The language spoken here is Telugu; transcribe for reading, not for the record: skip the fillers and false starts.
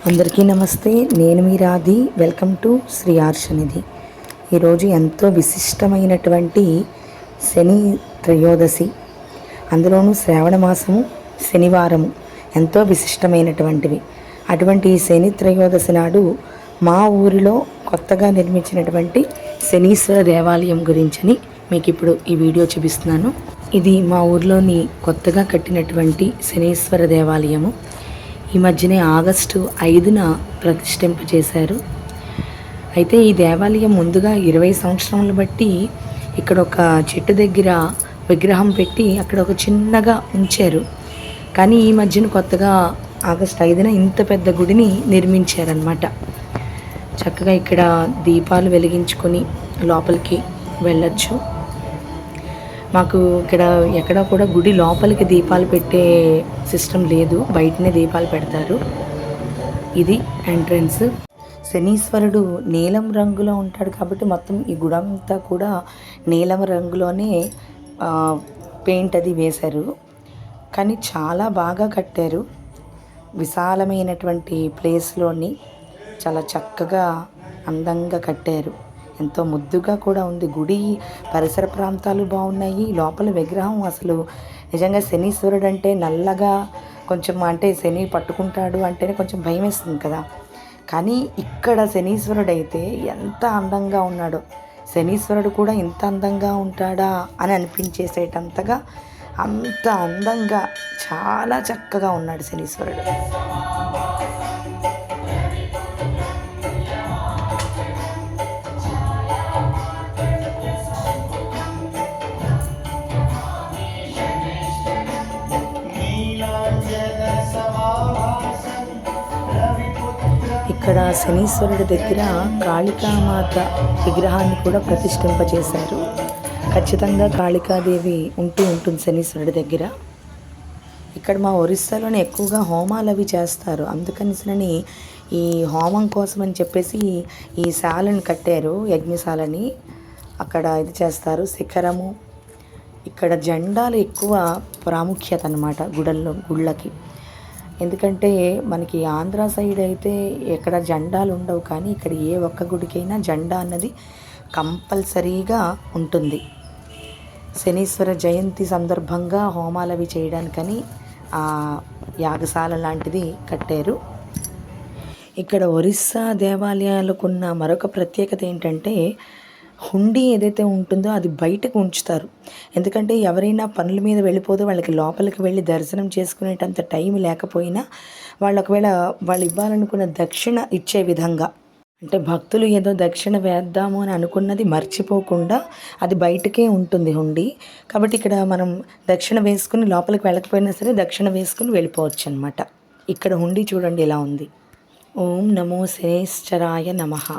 అందరికీ నమస్తే. నేను మీ రాధి. Welcome to Shri Arshanidhi. ఈరోజు ఎంతో విశిష్టమైనటువంటి శని త్రయోదశి, అందులోనూ శ్రావణ మాసము శనివారము ఎంతో విశిష్టమైనటువంటివి. అటువంటి ఈ శని త్రయోదశి నాడు మా ఊరిలో కొత్తగా నిర్మించినటువంటి శనీశ్వర దేవాలయం గురించని మీకు ఇప్పుడు ఈ వీడియో చూపిస్తున్నాను. ఇది మా ఊరిలోని కొత్తగా కట్టినటువంటి శనీశ్వర దేవాలయము. ఈ మధ్యనే ఆగస్టు 5న ప్రతిష్ఠింప చేశారు. అయితే ఈ దేవాలయం ముందుగా 20 సంవత్సరాలు బట్టి ఇక్కడ ఒక చెట్టు దగ్గర విగ్రహం పెట్టి అక్కడ ఒక చిన్నగా ఉంచారు. కానీ ఈ మధ్యన కొత్తగా ఆగస్టు 5న ఇంత పెద్ద గుడిని నిర్మించారనమాట. చక్కగా ఇక్కడ దీపాలు వెలిగించుకొని లోపలికి వెళ్ళొచ్చు. మాకు ఇక్కడ ఎక్కడ కూడా గుడి లోపలికి దీపాలు పెట్టే సిస్టమ్ లేదు, బయటనే దీపాలు పెడతారు. ఇది ఎంట్రన్స్. శనీశ్వరుడు నీలం రంగులో ఉంటాడు కాబట్టి మొత్తం ఈ గుడి అంతా కూడా నీలం రంగులోనే పెయింట్ అది వేశారు. కానీ చాలా బాగా కట్టారు. విశాలమైనటువంటి ప్లేస్లోని చాలా చక్కగా అందంగా కట్టారు. ఎంతో ముద్దుగా కూడా ఉంది. గుడి పరిసర ప్రాంతాలు బాగున్నాయి. లోపల విగ్రహం అసలు నిజంగా శనీశ్వరుడు అంటే నల్లగా కొంచెం, అంటే శని పట్టుకుంటాడు అంటేనే కొంచెం భయం వేస్తుంది కదా. కానీ ఇక్కడ శనీశ్వరుడు అయితే ఎంత అందంగా ఉన్నాడో, శనీశ్వరుడు కూడా ఇంత అందంగా ఉంటాడా అని అనిపించేసేటంతగా అంత అందంగా చాలా చక్కగా ఉన్నాడు శనీశ్వరుడు. ఇక్కడ శనీశ్వరుడి దగ్గర కాళికామాత విగ్రహాన్ని కూడా ప్రతిష్ఠింపచేశారు. ఖచ్చితంగా కాళికాదేవి ఉంటుంది శనీశ్వరుడి దగ్గర. ఇక్కడ మా ఒరిస్సాలోనే ఎక్కువగా హోమాలు అవి చేస్తారు. అందుకనిసని ఈ హోమం కోసం అని చెప్పేసి ఈ శాలను కట్టారు, యజ్ఞశాలని. అక్కడ ఇది చేస్తారు, శిఖరము. ఇక్కడ జెండాలు ఎక్కువ ప్రాముఖ్యత అన్నమాట గుళ్ళకి. ఎందుకంటే మనకి ఆంధ్ర సైడ్ అయితే ఎక్కడ జెండాలు ఉండవు, కానీ ఇక్కడ ఏ ఒక్క గుడికైనా జెండా అన్నది కంపల్సరీగా ఉంటుంది. శనీశ్వర జయంతి సందర్భంగా హోమాలు అవి చేయడానికని ఆ యాగశాల లాంటిది కట్టారు. ఇక్కడ ఒరిస్సా దేవాలయాలకున్న మరొక ప్రత్యేకత ఏంటంటే హుండీ ఏదైతే ఉంటుందో అది బయటకు ఉంచుతారు. ఎందుకంటే ఎవరైనా పనుల మీద వెళ్ళిపోతే వాళ్ళకి లోపలికి వెళ్ళి దర్శనం చేసుకునేటంత టైం లేకపోయినా వాళ్ళు ఒకవేళ వాళ్ళు ఇవ్వాలనుకున్న దక్షిణ ఇచ్చే విధంగా, అంటే భక్తులు ఏదో దక్షిణ వేద్దాము అని అనుకున్నది మర్చిపోకుండా అది బయటకే ఉంటుంది హుండీ. కాబట్టి ఇక్కడ మనం దక్షిణ వేసుకుని లోపలికి వెళ్ళకపోయినా సరే దక్షిణ వేసుకుని వెళ్ళిపోవచ్చు అనమాట. ఇక్కడ హుండీ చూడండి ఎలా ఉంది. ఓం నమో శనేశ్వరాయ నమః.